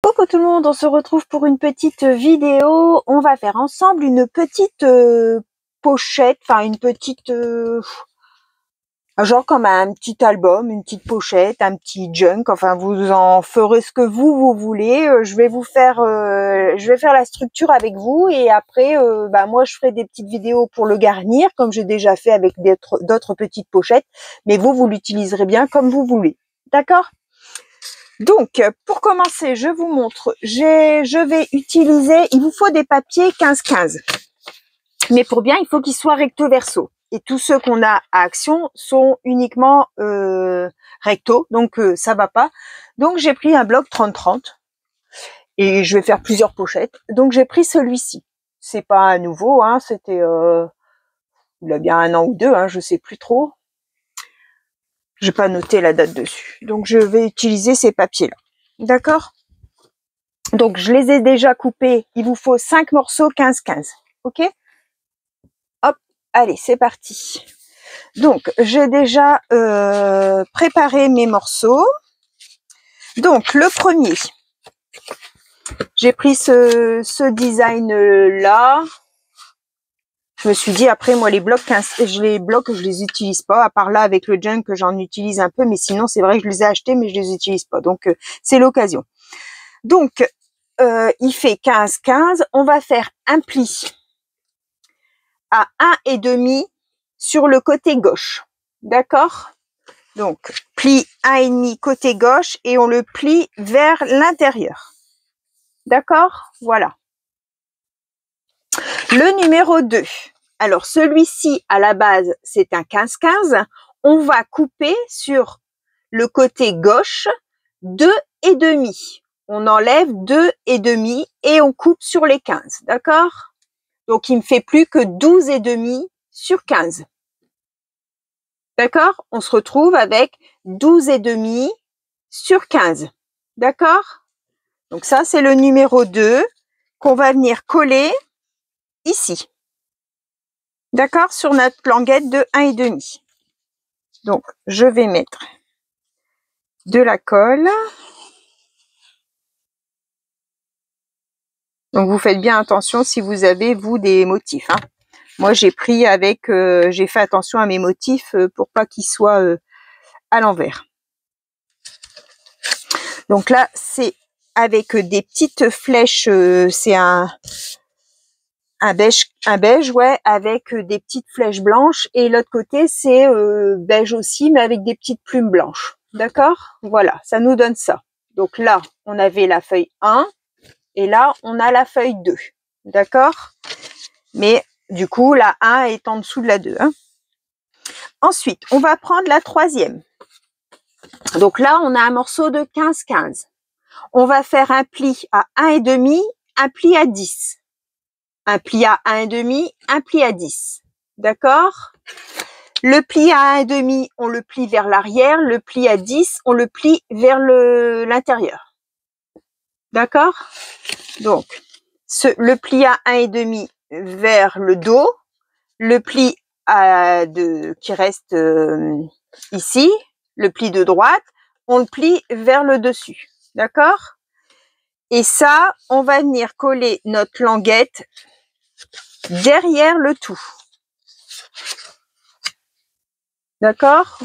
Coucou tout le monde, on se retrouve pour une petite vidéo. On va faire ensemble une petite pochette, enfin une petite, genre comme un petit album, une petite pochette, un petit junk. Enfin, vous en ferez ce que vous voulez. Je vais faire la structure avec vous et après, moi je ferai des petites vidéos pour le garnir, comme j'ai déjà fait avec d'autres petites pochettes. Mais vous l'utiliserez bien comme vous voulez. D'accord ? Donc, pour commencer, je vous montre, je vais utiliser, il vous faut des papiers 15-15. Mais pour bien, il faut qu'ils soient recto verso. Et tous ceux qu'on a à Action sont uniquement recto, donc ça va pas. Donc, j'ai pris un bloc 30-30 et je vais faire plusieurs pochettes. Donc, j'ai pris celui-ci. C'est pas un nouveau, hein, c'était, il a bien 1 an ou 2, hein, je sais plus trop. J'ai pas noté la date dessus. Donc, je vais utiliser ces papiers-là. D'accord ? Donc, je les ai déjà coupés. Il vous faut 5 morceaux 15-15. OK ? Hop, allez, c'est parti. Donc, j'ai déjà préparé mes morceaux. Donc, le premier, j'ai pris ce design-là. Je me suis dit, après, moi, les blocs, je les utilise pas. À part là, avec le junk, j'en utilise un peu. Mais sinon, c'est vrai que je les ai achetés, mais je les utilise pas. Donc, c'est l'occasion. Donc, il fait 15-15. On va faire un pli à 1,5 sur le côté gauche. D'accord? Donc, pli 1,5 côté gauche et on le plie vers l'intérieur. D'accord? Voilà. Le numéro 2. Alors, celui-ci, à la base, c'est un 15-15. On va couper sur le côté gauche 2,5. On enlève 2,5 et on coupe sur les 15. D'accord? Donc, il me fait plus que 12,5 sur 15. D'accord? On se retrouve avec 12,5 sur 15. D'accord? Donc ça, c'est le numéro 2 qu'on va venir coller ici. D'accord? Sur notre languette de 1,5. Donc, je vais mettre de la colle. Donc, vous faites bien attention si vous avez, vous, des motifs. Hein. Moi, j'ai pris avec, j'ai fait attention à mes motifs pour pas qu'ils soient à l'envers. Donc là, c'est avec des petites flèches, c'est un beige, ouais, avec des petites flèches blanches. Et l'autre côté, c'est beige aussi, mais avec des petites plumes blanches. D'accord? Voilà, ça nous donne ça. Donc là, on avait la feuille 1 et là, on a la feuille 2. D'accord? Mais du coup, la 1 est en dessous de la 2. Hein. Ensuite, on va prendre la 3e. Donc là, on a un morceau de 15-15. On va faire un pli à 1,5, un pli à 10. Un pli à 1,5, un pli à 10. D'accord? Le pli à 1,5, on le plie vers l'arrière. Le pli à 10, on le plie vers l'intérieur. D'accord? Donc, le pli à 1,5 vers le dos. Le pli qui reste ici, le pli de droite, on le plie vers le dessus. D'accord? Et ça, on va venir coller notre languette derrière le tout. D'accord?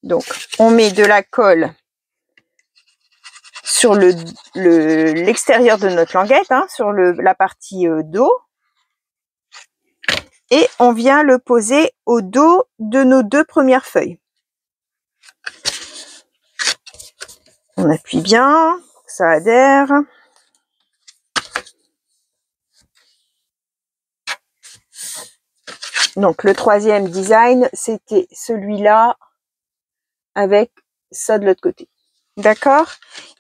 Donc, on met de la colle sur l'extérieur de notre languette, hein, sur la partie dos. Et on vient le poser au dos de nos 2 premières feuilles. On appuie bien, ça adhère. Donc, le 3e design, c'était celui-là avec ça de l'autre côté. D'accord?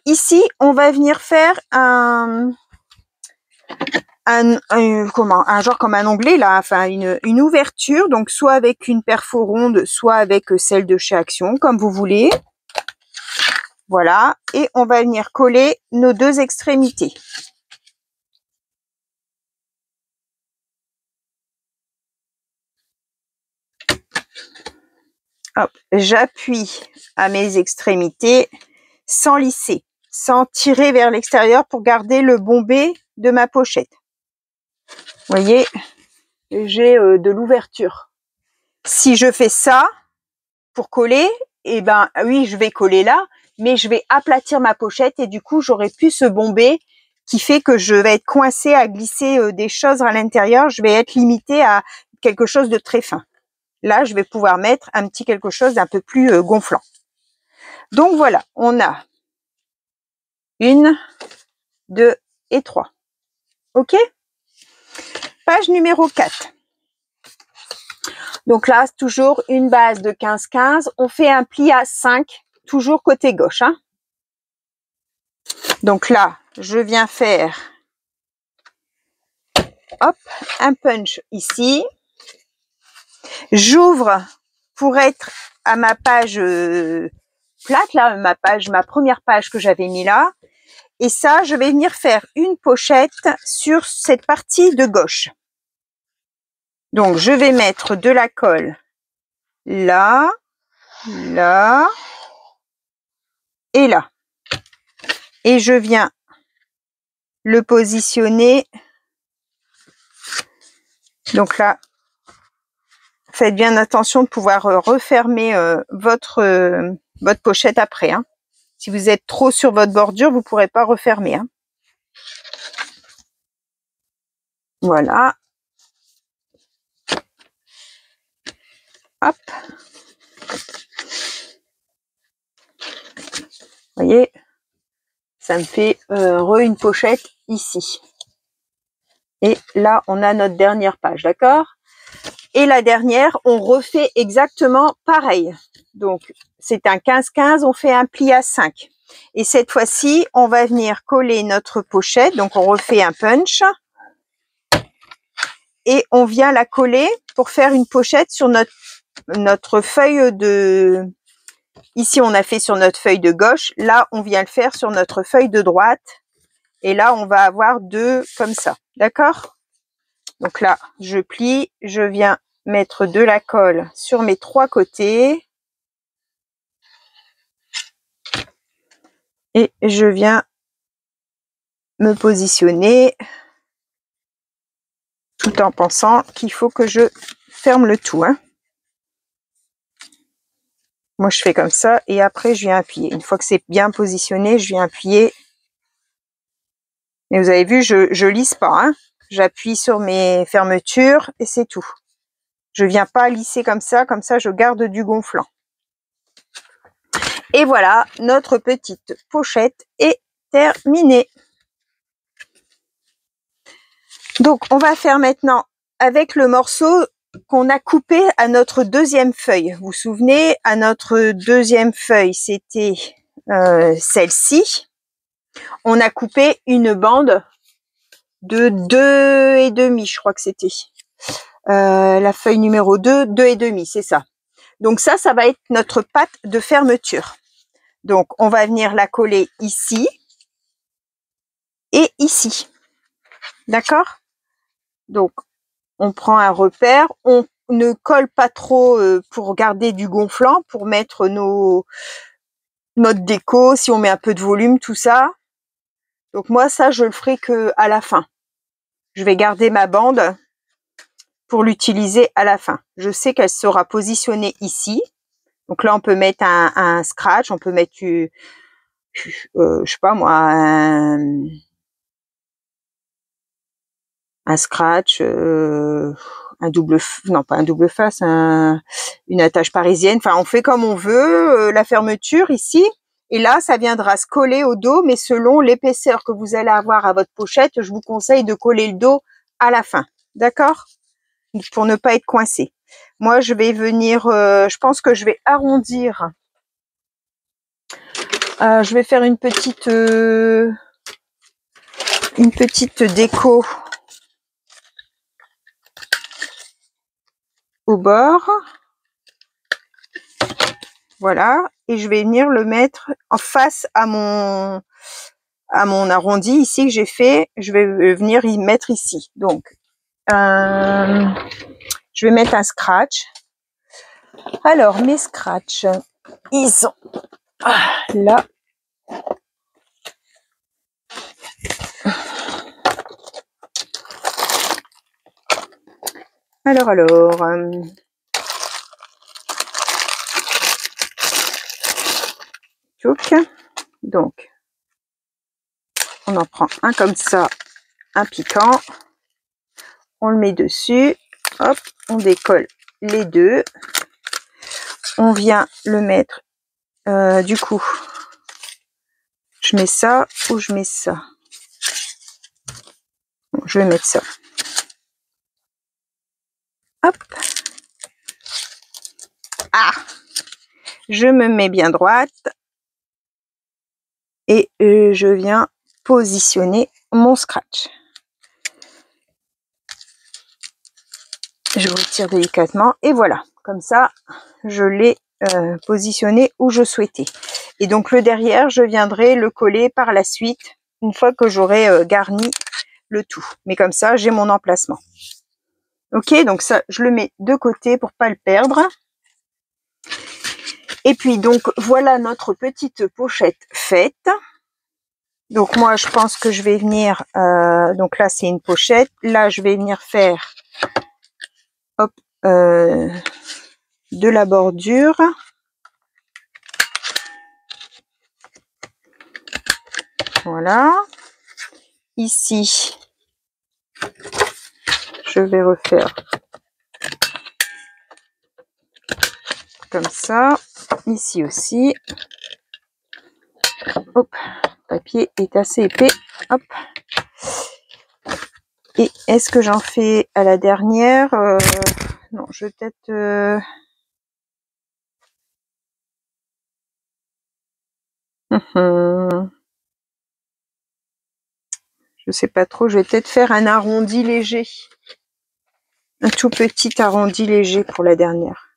Ici, on va venir faire un genre comme un onglet là, enfin une ouverture, donc soit avec une perfo ronde, soit avec celle de chez Action, comme vous voulez. Voilà, et on va venir coller nos 2 extrémités. Hop, j'appuie à mes extrémités sans lisser. sans tirer vers l'extérieur pour garder le bombé de ma pochette. Vous voyez, j'ai de l'ouverture. Si je fais ça pour coller, eh ben oui, je vais coller là, mais je vais aplatir ma pochette et du coup, j'aurai plus ce bombé qui fait que je vais être coincée à glisser des choses à l'intérieur. Je vais être limitée à quelque chose de très fin. Là, je vais pouvoir mettre un petit quelque chose d'un peu plus gonflant. Donc voilà, on a 1, 2 et 3. OK? Page numéro 4. Donc là, c'est toujours une base de 15-15. On fait un pli à 5, toujours côté gauche. Hein. Donc là, je viens faire hop, un punch ici. J'ouvre pour être à ma page plate, là, ma première page que j'avais mis là. Et ça, je vais venir faire une pochette sur cette partie de gauche. Donc, je vais mettre de la colle là, là et là. Et je viens le positionner. Donc là, faites bien attention de pouvoir refermer votre pochette après. Hein. Si vous êtes trop sur votre bordure, vous ne pourrez pas refermer. Hein. Voilà. Hop. Vous voyez, ça me fait une pochette ici. Et là, on a notre dernière page, d'accord? Et la dernière, on refait exactement pareil. Donc, c'est un 15-15, on fait un pli à 5. Et cette fois-ci, on va venir coller notre pochette. Donc, on refait un punch. Et on vient la coller pour faire une pochette sur notre feuille de... Ici, on a fait sur notre feuille de gauche. Là, on vient le faire sur notre feuille de droite. Et là, on va avoir 2 comme ça. D'accord? Donc là, je plie. Je viens mettre de la colle sur mes 3 côtés. Et je viens me positionner tout en pensant qu'il faut que je ferme le tout. Hein. Moi, je fais comme ça et après, je viens appuyer. Une fois que c'est bien positionné, je viens appuyer. Mais vous avez vu, je lisse pas. Hein. J'appuie sur mes fermetures et c'est tout. Je viens pas lisser comme ça je garde du gonflant. Et voilà, notre petite pochette est terminée. Donc, on va faire maintenant avec le morceau qu'on a coupé à notre deuxième feuille. Vous vous souvenez, à notre deuxième feuille, c'était celle-ci. On a coupé une bande de 2,5, je crois que c'était. La feuille numéro 2, 2,5, c'est ça. Donc ça va être notre patte de fermeture. Donc, on va venir la coller ici et ici. D'accord? Donc, on prend un repère, on ne colle pas trop pour garder du gonflant, pour mettre notre déco, si on met un peu de volume, tout ça. Donc moi, ça, je le ferai que à la fin. Je vais garder ma bande pour l'utiliser à la fin. Je sais qu'elle sera positionnée ici. Donc là, on peut mettre un scratch, on peut mettre, je sais pas moi, un scratch, un double, non pas un double face, une attache parisienne. Enfin, on fait comme on veut la fermeture ici. Et là, ça viendra se coller au dos, mais selon l'épaisseur que vous allez avoir à votre pochette, je vous conseille de coller le dos à la fin. D'accord? Pour ne pas être coincé. Moi, je vais venir, je pense que je vais arrondir. Je vais faire une petite déco au bord. Voilà. Et je vais venir le mettre en face à mon arrondi ici que j'ai fait. Je vais venir y mettre ici. Donc, je vais mettre un scratch. Alors, mes scratchs, ils sont là. Alors, donc, on en prend un comme ça, un piquant, on le met dessus, hop, on décolle les deux, on vient le mettre, du coup, je mets ça ou je mets ça. Bon, je vais mettre ça. Hop. Ah, je me mets bien droite et je viens positionner mon scratch. Je retire délicatement et voilà, comme ça je l'ai positionné où je souhaitais. Et donc le derrière, je viendrai le coller par la suite une fois que j'aurai garni le tout. Mais comme ça, j'ai mon emplacement. Ok, donc ça, je le mets de côté pour pas le perdre. Et puis donc voilà notre petite pochette faite. Donc moi, je pense que je vais venir, donc là c'est une pochette. Là, je vais venir faire, hop, de la bordure. Voilà. Ici, je vais refaire comme ça. Ici aussi. Hop, le papier est assez épais. Hop. Et est-ce que j'en fais à la dernière? Non, je vais peut-être... Je sais pas trop, je vais peut-être faire un arrondi léger. Un tout petit arrondi léger pour la dernière.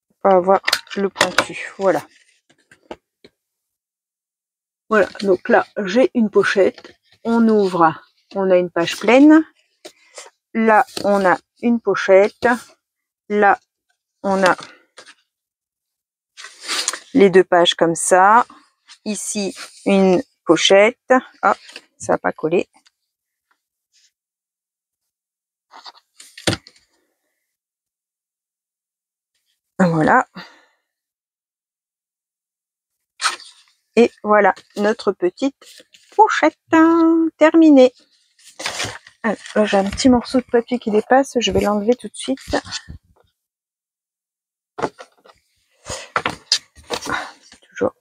Pour pas avoir le pointu. Voilà. Voilà, donc là, j'ai une pochette. On ouvre, on a une page pleine. Là, on a une pochette. Là, on a les deux pages comme ça. Ici, une pochette. Ah, ça va pas coller. Voilà. Et voilà notre petite pochette terminée. Alors, là, j'ai un petit morceau de papier qui dépasse. Je vais l'enlever tout de suite. C'est toujours...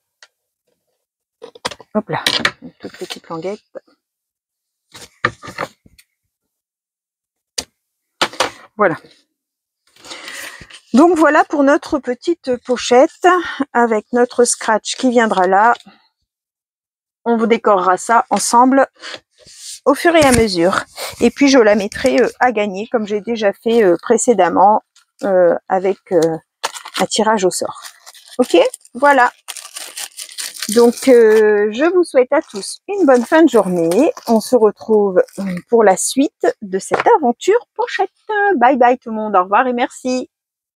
Hop là, une toute petite languette. Voilà. Donc voilà pour notre petite pochette avec notre scratch qui viendra là. On vous décorera ça ensemble au fur et à mesure. Et puis je la mettrai à gagner comme j'ai déjà fait précédemment avec un tirage au sort. Ok, voilà. Donc je vous souhaite à tous une bonne fin de journée. On se retrouve pour la suite de cette aventure pochette. Bye bye tout le monde, au revoir et merci.